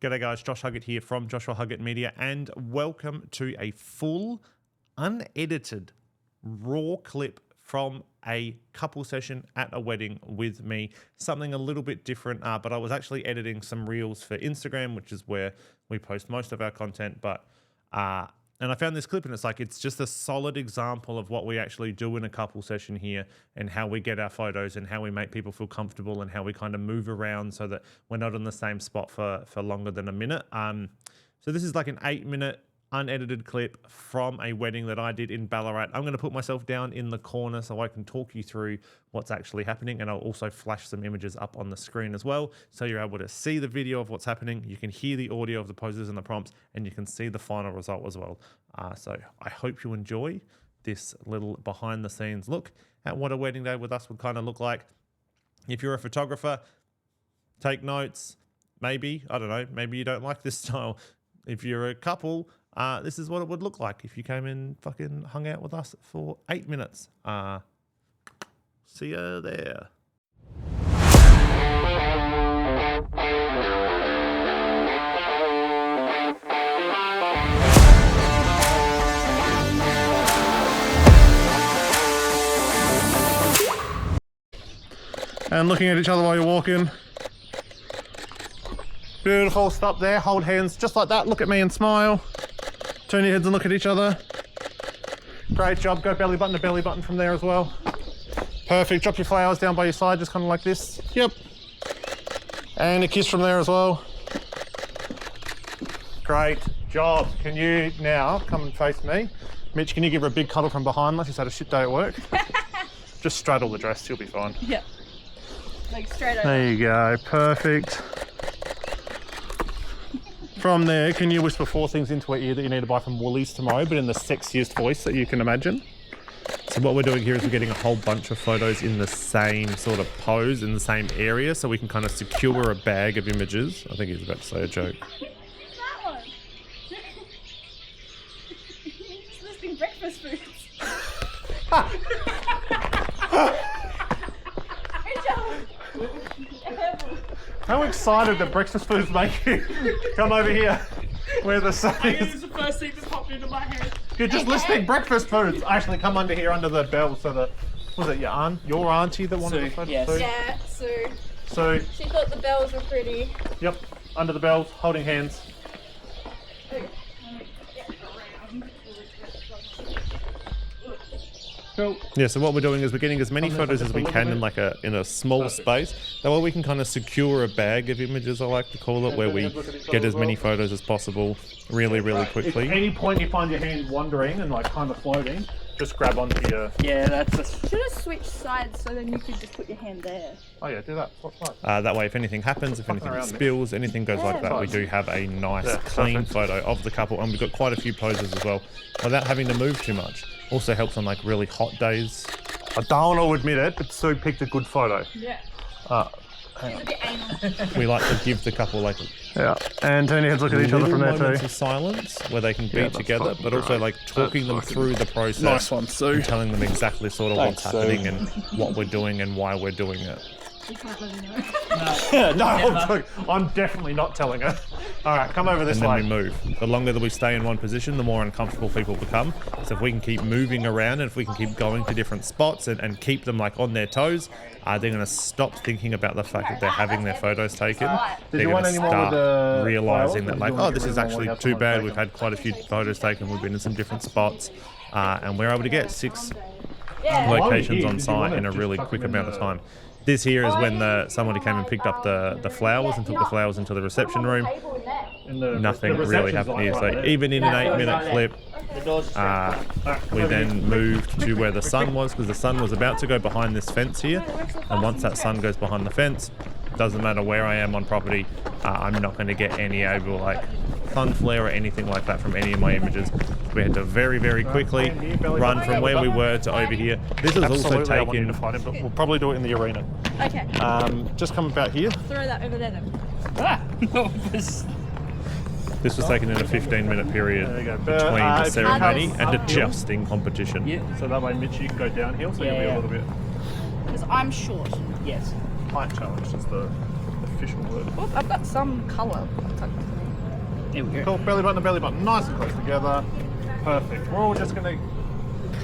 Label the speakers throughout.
Speaker 1: G'day guys, Josh Huggett here from Huggett Media, and welcome to a full, unedited, raw clip from a couple session at a wedding with me. Something a little bit different, but I was actually editing some reels for Instagram, which is where we post most of our content. And I found this clip, and it's just a solid example of what we actually do in a couple session here, and how we get our photos and how we make people feel comfortable and how we kind of move around so that we're not in the same spot for longer than a minute. So this is like an 8-minute unedited clip from a wedding that I did in Ballarat. I'm going to put myself down in the corner so I can talk you through what's actually happening, and I'll also flash some images up on the screen as well, so you're able to see the video of what's happening. You can hear the audio of the poses and the prompts, and you can see the final result as well. So I hope you enjoy this little behind the scenes look at what a wedding day with us would kind of look like. If you're a photographer, take notes. Maybe, I don't know, maybe you don't like this style. If you're a couple, this is what it would look like if you came in fucking hung out with us for 8 minutes. See you there. And looking at each other while you're walking. Beautiful, stop there, hold hands just like that, look at me and smile. Turn your heads and look at each other. Great job, go belly button to belly button from there as well. Perfect, drop your flowers down by your side, just kind of like this. Yep. And a kiss from there as well. Great job. Can you now come and face me? Mitch, can you give her a big cuddle from behind like she's had a shit day at work? Just straddle the dress, you'll be fine.
Speaker 2: Yep. Like straight over.
Speaker 1: There you go, perfect. From there, can you whisper 4 things into her ear that you need to buy from Woolies tomorrow, but in the sexiest voice that you can imagine? So what we're doing here is we're getting a whole bunch of photos in the same sort of pose, in the same area, so we can kind of secure a bag of images. I think he's about to say a joke.
Speaker 2: That one. Just listing breakfast foods.
Speaker 1: How excited that breakfast foods make you come over here where the sun
Speaker 3: This
Speaker 1: is.
Speaker 3: is the first thing that popped into my head.
Speaker 1: You're just listing breakfast foods. Actually, come under here under the bell so that, was it your auntie that wanted the photo?
Speaker 3: Yes.
Speaker 1: Sue?
Speaker 2: Yeah, Sue.
Speaker 1: So,
Speaker 2: She thought the bells were pretty.
Speaker 1: yep, under the bells, holding hands. Cool. Yeah, so what we're doing is we're getting as many photos as we can in a small space. That way we can kind of secure a bag of images, I like to call it, where we get as many photos as possible really quickly. At any point you find your hand wandering and like kind of floating, just grab onto your...
Speaker 3: Yeah, that's
Speaker 2: Should have switched sides so then you could just put your hand there.
Speaker 1: Oh yeah, do that. That way if anything happens, if anything spills, anything goes like that, we do have a nice clean photo of the couple, and we've got quite a few poses as well without having to move too much. Also helps on like really hot days. I don't want to admit it, but Sue picked a good photo.
Speaker 2: Yeah.
Speaker 1: Hang on.
Speaker 2: She's a bit anal.
Speaker 1: We like to give the couple like
Speaker 4: And turn your heads, look at each other from there
Speaker 1: moments
Speaker 4: too.
Speaker 1: of silence where they can be
Speaker 4: that's
Speaker 1: together,
Speaker 4: fucking
Speaker 1: but also
Speaker 4: great.
Speaker 1: like talking them through the process.
Speaker 4: Nice one, Sue.
Speaker 1: And telling them exactly sort of what's
Speaker 4: Thanks, Sue.
Speaker 1: happening and what we're doing and why we're doing it.
Speaker 2: You can't let me know.
Speaker 1: No, I'm definitely not telling her. All right, come over this And then way. we move. The longer that we stay in one position, the more uncomfortable people become. So if we can keep moving around, and if we can keep going to different spots and keep them like on their toes, they're going to stop thinking about the fact that they're having their photos taken. They're going to start realizing that like, oh, this is actually too bad. We've had quite a few photos taken. We've been in some different spots, and we're able to get 6 locations on site in a really quick amount of time. This here is when somebody came and picked up the flowers and took the flowers into the reception room. Nothing really happened here. So even in an 8-minute clip, we then moved to where the sun was, because the sun was about to go behind this fence here. And once that sun goes behind the fence, doesn't matter where I am on property, I'm not going to get any able like sun flare or anything like that from any of my images. We had to very quickly run from where we were to over here. This is also taken. To find him, but we'll probably do it in the arena.
Speaker 2: Okay.
Speaker 1: Just come about here.
Speaker 2: Throw that over there then.
Speaker 1: This was taken in a 15-minute period between the ceremony and a jousting competition.
Speaker 3: Yeah.
Speaker 1: So that way, Mitch, you can go downhill, so you'll be a little bit.
Speaker 2: Because I'm short.
Speaker 3: Yes.
Speaker 1: Height challenge is the official word.
Speaker 2: Oh, I've got some colour.
Speaker 3: Here we go.
Speaker 1: Cool, belly button to belly button, nice and close together. Perfect. We're all just going to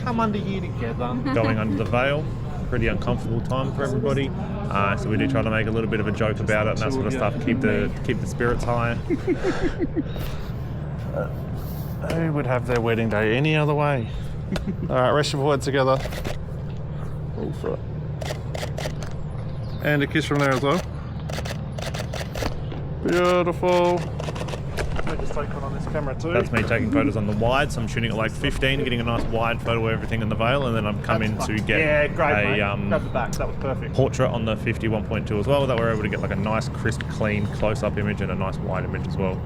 Speaker 1: come under here together. Going under the veil. Pretty uncomfortable time for everybody. So we do try to make a little bit of a joke about it and that sort of stuff. Keep the spirits high. Who would have their wedding day any other way? All right, rest your forehead together. All for it. And a kiss from there as well. Beautiful. Let me just take one on this camera too. That's me taking photos on the wide, so I'm shooting at like 15, getting a nice wide photo of everything in the veil, and then I'm coming to get
Speaker 3: Grab the back. That was perfect.
Speaker 1: portrait on the 50-1.2 as well, that we're able to get like a nice, crisp, clean close-up image and a nice wide image as well.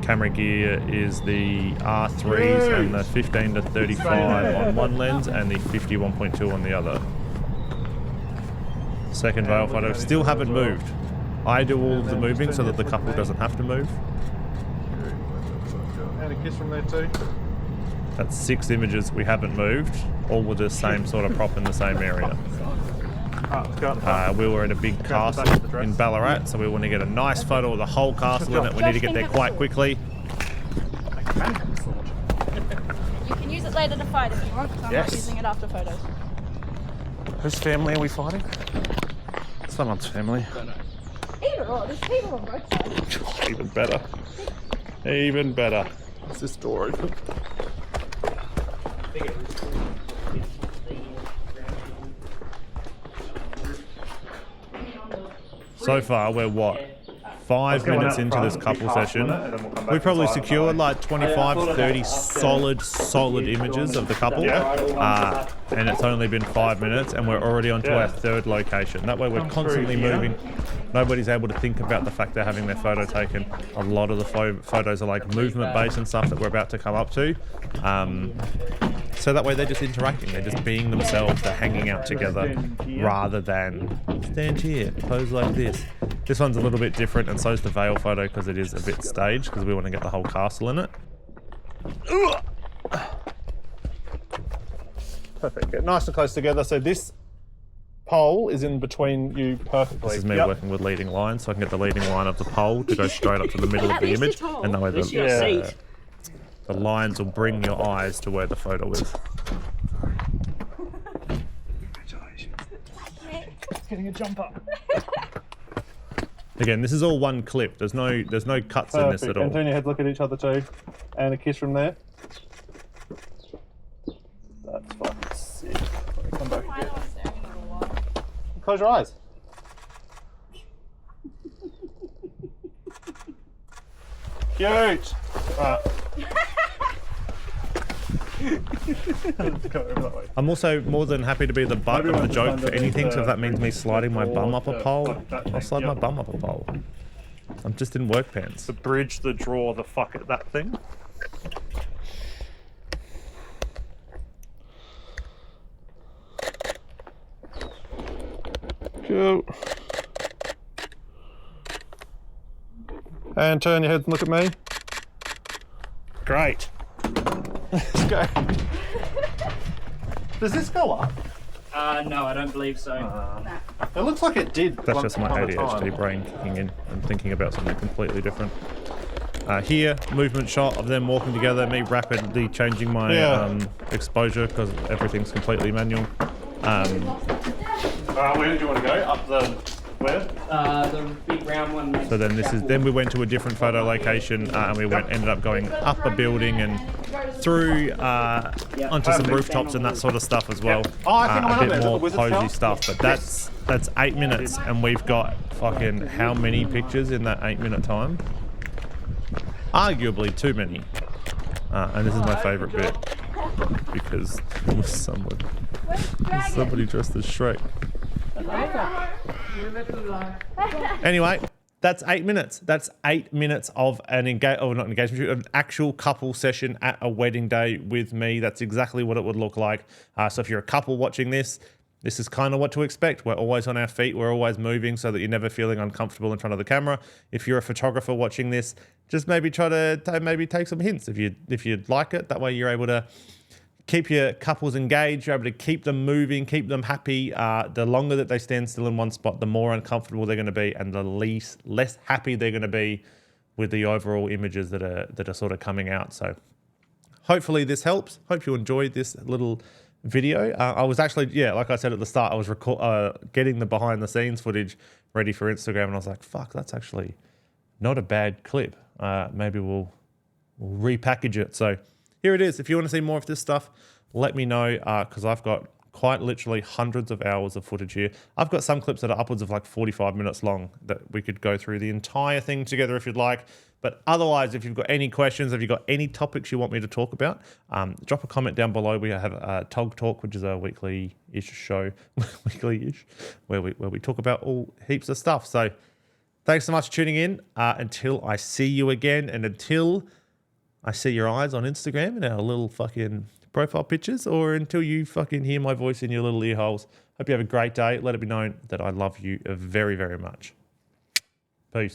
Speaker 1: Camera gear is the R3s and the 15-35 on one lens and the 50-1.2 on the other. Second veil photo, still haven't moved. I do all of the moving so that the couple doesn't have to move. And a kiss from there too. That's 6 images we haven't moved, all with the same sort of prop in the same area. We were at a big castle in Ballarat, so we want to get a nice photo of the whole castle in it. We need to get there quite quickly.
Speaker 2: You can use it later to fight if you want, because I'm not using it after photos.
Speaker 1: Whose family are we fighting? Someone's family.
Speaker 2: Either or, there's people on both sides.
Speaker 1: Even better. Even better. Is this door open? So far, we're what? 5 minutes into this couple session. We probably secured like 25, 30 solid images of the couple. And it's only been 5 minutes and we're already onto our third location. That way we're constantly moving. Nobody's able to think about the fact they're having their photo taken. A lot of the photos are like movement based and stuff that we're about to come up to. So that way they're just interacting, they're just being themselves, they're hanging out together rather than stand here, pose like this. This one's a little bit different and so is the veil photo because it is a bit staged because we want to get the whole castle in it. Perfect, get nice and close together. So this pole is in between you perfectly. This is me working with leading lines so I can get the leading line of the pole to go straight up to the middle of the image. And that way the lines will bring your eyes to where the photo is.
Speaker 3: Congratulations. Getting a jump up.
Speaker 1: Again, this is all one clip. There's no cuts in this at all.
Speaker 4: And turn your head, look at each other too. And a kiss from there. That's fucking sick. Come back again. Close your eyes. Cute.
Speaker 1: I'm also more than happy to be the butt of the joke for anything, so if that means me sliding my bum up a pole, I'll slide my bum up a pole. I'm just in work pants.
Speaker 4: The bridge, the draw, the fuck at that thing. Cool. And turn your head and look at me. Great. Let's go. Does this go up?
Speaker 3: No, I don't believe so.
Speaker 4: It looks like it did.
Speaker 1: That's just my ADHD brain kicking in and thinking about something completely different. Here, movement shot of them walking together, me rapidly changing my exposure because everything's completely manual.
Speaker 4: Where did you want to go? Up the where?
Speaker 3: The big round one.
Speaker 1: So then then we went to a different photo location and we ended up going up a building and through onto some rooftops and that sort of stuff as well. A bit more posy stuff, but that's 8 minutes and we've got fucking how many pictures in that 8 minute time? Arguably too many. And this is my favourite bit because there was somebody dressed as Shrek. Anyway, that's 8 minutes. That's 8 minutes of an actual couple session at a wedding day with me. That's exactly what it would look like. So if you're a couple watching this, this is kind of what to expect. We're always on our feet. We're always moving so that you're never feeling uncomfortable in front of the camera. If you're a photographer watching this, just maybe try to maybe take some hints if you'd like it. That way you're able to keep your couples engaged. You're able to keep them moving, keep them happy. The longer that they stand still in one spot, the more uncomfortable they're going to be, and the less happy they're going to be with the overall images that are sort of coming out. So hopefully this helps. Hope you enjoyed this little video. I was actually, like I said at the start, I was getting the behind the scenes footage ready for Instagram, and I was like, fuck, that's actually not a bad clip. Maybe we'll repackage it. So here it is. If you want to see more of this stuff, let me know, because I've got quite literally hundreds of hours of footage here. I've got some clips that are upwards of like 45 minutes long that we could go through the entire thing together if you'd like. But otherwise, if you've got any questions, if you've got any topics you want me to talk about, drop a comment down below. We have Tog Talk, which is a weekly-ish show, where we talk about all heaps of stuff. So thanks so much for tuning in. Until I see you again, and until I see your eyes on Instagram and our little fucking profile pictures, or until you fucking hear my voice in your little ear holes. Hope you have a great day. Let it be known that I love you very, very much. Peace.